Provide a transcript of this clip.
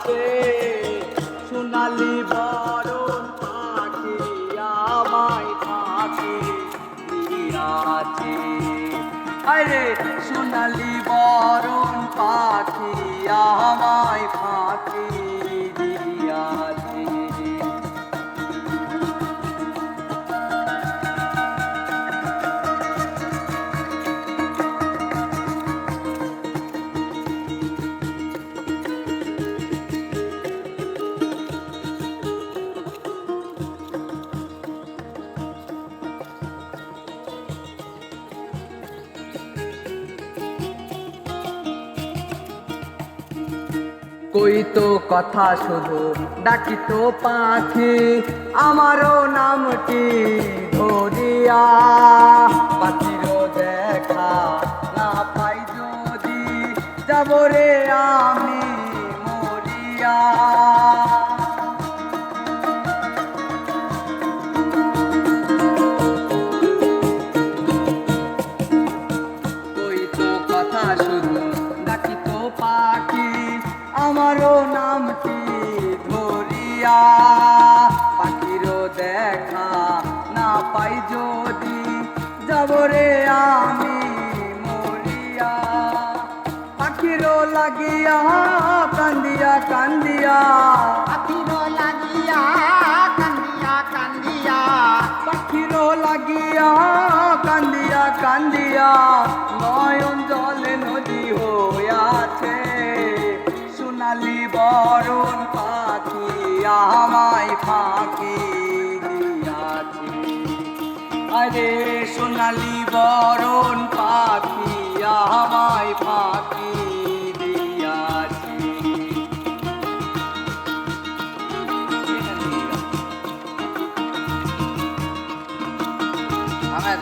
আছে সোনালি বরণ পাখি আমায় ফাঁকি দিয়াছে। আরে সোনালি বরণ পাখি আমায় ফাঁকি দিয়াছে। কইতো কথা শুধু ডাকিতো পাখি আমারও নামটি ধরিয়া। পাখিরও দেখা না পাই যদি যাব রে আমি মরিয়া। কইতো কথা শুধু ডাকিতো পাখি আমারও নামটি ধরিয়া। পাখিরও দেখা না পাই যদি যাব রে আমি মরিয়া। পাখিরও লাগিয়া কান্দিয়া কান্দিয়া, পাখিরও লাগিয়া কান্দিয়া কান্দিয়া, পাখিরও লাগিয়া কান্দিয়া কান্দিয়া নয়ন জলে নদী হইয়াছে। সোনালি বরণ পাখি আমায় ফাঁকি দিয়াছে। আরে সোনালি বরণ পাখি আমায় ফাঁকি দিয়াছে। আমার